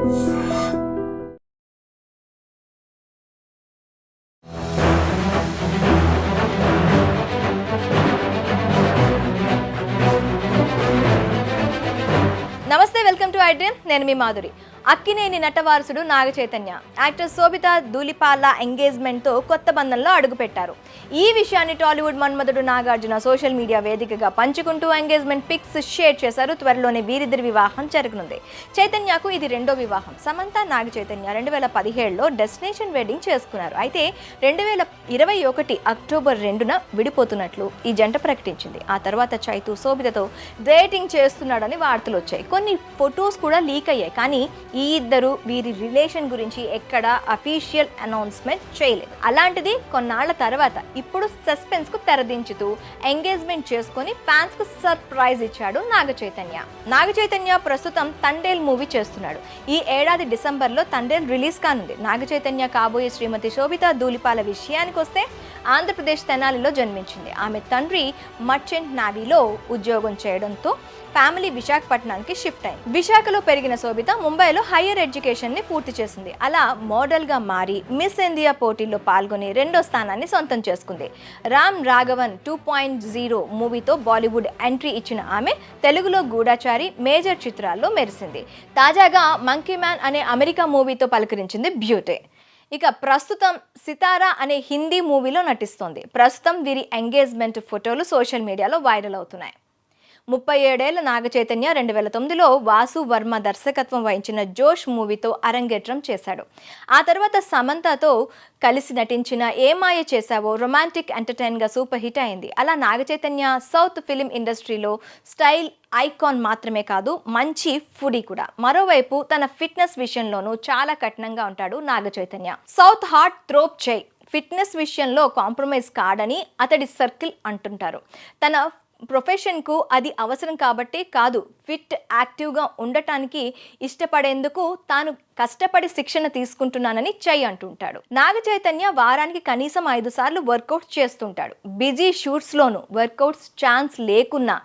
నమస్తే, welcome to I dream. నేను మీ Madhuri. Akkineni నటవారసుడు Naga Chaitanya actor Sobhita Dhulipala ఎంగేజ్మెంట్తో కొత్త బంధంలో అడుగుపెట్టారు. ఈ విషయాన్ని టాలీవుడ్ మన్మధుడు నాగార్జున సోషల్ మీడియా వేదికగా పంచుకుంటూ ఎంగేజ్మెంట్ పిక్స్ షేర్ చేశారు. త్వరలోనే వీరిద్దరి వివాహం జరగనుంది. చైతన్యకు ఇది రెండో వివాహం. సమంత నాగ చైతన్య 2017లో డెస్టినేషన్ వెడ్డింగ్ చేసుకున్నారు. అయితే 2021 అక్టోబర్ 2న విడిపోతున్నట్లు ఈ జంట ప్రకటించింది. ఆ తర్వాత చైతు శోభితతో డేటింగ్ చేస్తున్నాడని వార్తలు వచ్చాయి. కొన్ని ఫొటోస్ కూడా లీక్ అయ్యాయి. కానీ ఈ ఇద్దరు వీరి రిలేషన్ గురించి ఎక్కడా అఫీషియల్ అనౌన్స్మెంట్ చేయలేదు. అలాంటిది కొన్నాళ్ల తర్వాత ఇప్పుడు సస్పెన్స్ కు తెరదించుతూ ఎంగేజ్మెంట్ చేసుకుని ఫ్యాన్స్ కు సర్ప్రైజ్ ఇచ్చాడు నాగ చైతన్య. నాగ చైతన్య ప్రస్తుతం తండేల్ మూవీ చేస్తున్నాడు. ఈ ఏడాది డిసెంబర్లో తండేల్ రిలీజ్ కానుంది. నాగ చైతన్య కాబోయే శ్రీమతి శోభితా ధూళిపాల విషయానికి వస్తే ఆంధ్రప్రదేశ్ తెనాలిలో జన్మించింది. ఆమె తండ్రి మర్చెంట్ నావీలో ఉద్యోగం చేయడంతో ఫ్యామిలీ విశాఖపట్నానికి షిఫ్ట్ అయింది. విశాఖలో పెరిగిన శోభిత ముంబైలో హైయర్ ఎడ్యుకేషన్ ని పూర్తి చేసింది. అలా మోడల్ గా మారి మిస్ ఇండియా పోటీల్లో పాల్గొని రెండో స్థానాన్ని సొంతం చేసుకుంది. రామ్ రాఘవన్ 2.0 మూవీతో బాలీవుడ్ ఎంట్రీ ఇచ్చిన ఆమె తెలుగులో గూఢచారి, మేజర్ చిత్రాల్లో మెరిసింది. తాజాగా మంకీ మ్యాన్ అనే అమెరికా మూవీతో పలకరించింది బ్యూటీ. ఇక ప్రస్తుతం సితారా అనే హిందీ మూవీలో నటిస్తోంది. ప్రస్తుతం వీరి ఎంగేజ్మెంట్ ఫోటోలు సోషల్ మీడియాలో వైరల్ అవుతున్నాయి. 37 ఏళ్ల నాగ చైతన్య 2009లో వాసు వర్మ దర్శకత్వం వహించిన జోష్ మూవీతో అరంగేట్రం చేశాడు. ఆ తర్వాత సమంతతో కలిసి నటించిన ఏ మాయ చేశావో రొమాంటిక్ ఎంటర్టైన్గా సూపర్ హిట్ అయింది. అలా నాగ చైతన్య సౌత్ ఫిలిం ఇండస్ట్రీలో స్టైల్ ఐకాన్ మాత్రమే కాదు, మంచి ఫుడీ కూడా. మరోవైపు తన ఫిట్నెస్ విషయంలోనూ చాలా కఠినంగా ఉంటాడు నాగ చైతన్య. సౌత్ హార్ట్ థ్రోప్ చేయి, ఫిట్నెస్ విషయంలో కాంప్రమైజ్ కాడని అతడి సర్కిల్ అంటుంటారు. తన ప్రొఫెషన్కు అది అవసరం కాబట్టి కాదు, ఫిట్ యాక్టివ్గా ఉండటానికి ఇష్టపడేందుకు తాను కష్టపడి శిక్షణ తీసుకుంటున్నానని చై అంటుంటాడు. నాగ చైతన్య వారానికి కనీసం 5 సార్లు వర్కౌట్స్ చేస్తుంటాడు. బిజీ షూట్స్లోనూ వర్కౌట్స్ ఛాన్స్ లేకున్నా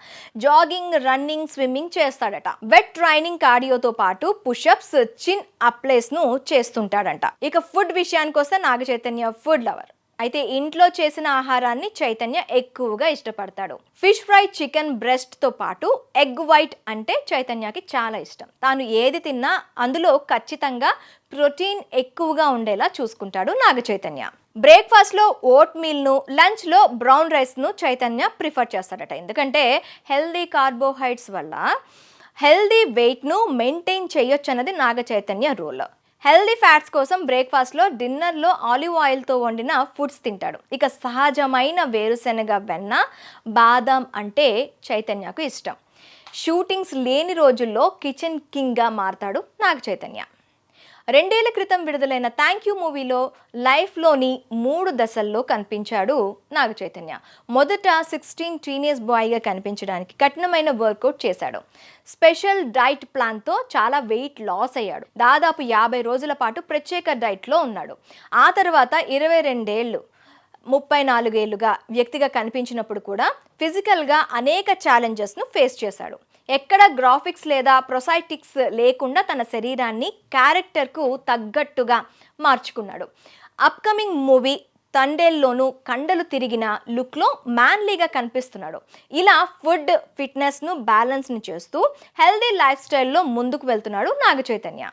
జాగింగ్, రన్నింగ్, స్విమ్మింగ్ చేస్తాడట. వెట్ ట్రైనింగ్, కార్డియోతో పాటు పుషప్స్, చిన్ అప్లైస్ను చేస్తుంటాడంట. ఇక ఫుడ్ విషయానికి వస్తే నాగ చైతన్య ఫుడ్ లవర్. అయితే ఇంట్లో చేసిన ఆహారాన్ని చైతన్య ఎక్కువగా ఇష్టపడతాడు. ఫిష్ ఫ్రై, చికెన్ బ్రెస్ట్తో పాటు ఎగ్ వైట్ అంటే చైతన్యకి చాలా ఇష్టం. తాను ఏది తిన్నా అందులో ఖచ్చితంగా ప్రోటీన్ ఎక్కువగా ఉండేలా చూసుకుంటాడు నాగ చైతన్య. బ్రేక్ఫాస్ట్లో ఓట్ మీల్ను, లంచ్లో బ్రౌన్ రైస్ను చైతన్య ప్రిఫర్ చేస్తాడట. ఎందుకంటే హెల్దీ కార్బోహైడ్రేట్స్ వల్ల హెల్దీ వెయిట్ను మెయింటైన్ చేయొచ్చు అన్నది Naga Chaitanya rule. Healthy fats కోసం బ్రేక్ఫాస్ట్లో, డిన్నర్లో ఆలివ్ ఆయిల్తో వండిన ఫుడ్స్ తింటాడు. ఇక సహజమైన వేరుశెనగ వెన్న, బాదాం అంటే చైతన్యకు ఇష్టం. షూటింగ్స్ లేని రోజుల్లో కిచెన్ కింగ్గా మారతాడు నాగ చైతన్య. 2 ఏళ్ల క్రితం విడుదలైన థ్యాంక్ యూ మూవీలో లైఫ్లోని 3 దశల్లో కనిపించాడు నాగ చైతన్య. మొదట 16 టీనేజ్ బాయ్గా కనిపించడానికి కఠినమైన వర్కౌట్ చేశాడు. స్పెషల్ డైట్ ప్లాన్తో చాలా వెయిట్ లాస్ అయ్యాడు. దాదాపు 50 రోజుల పాటు ప్రత్యేక డైట్లో ఉన్నాడు. ఆ తర్వాత 22 ఏళ్ళు 34 ఏళ్లుగా వ్యక్తిగా కనిపించినప్పుడు కూడా ఫిజికల్గా అనేక ఛాలెంజెస్ను ఫేస్ చేశాడు. ఎక్కడ గ్రాఫిక్స్ లేదా ప్రొసైటిక్స్ లేకుండా తన శరీరాన్ని క్యారెక్టర్కు తగ్గట్టుగా మార్చుకున్నాడు. అప్కమింగ్ మూవీ తండేల్లోనూ కండలు తిరిగిన లుక్లో మ్యాన్లీగా కనిపిస్తున్నాడు. ఇలా ఫుడ్, ఫిట్నెస్ను బ్యాలెన్స్ని చేస్తూ హెల్దీ లైఫ్ స్టైల్లో ముందుకు వెళ్తున్నాడు నాగ చైతన్య.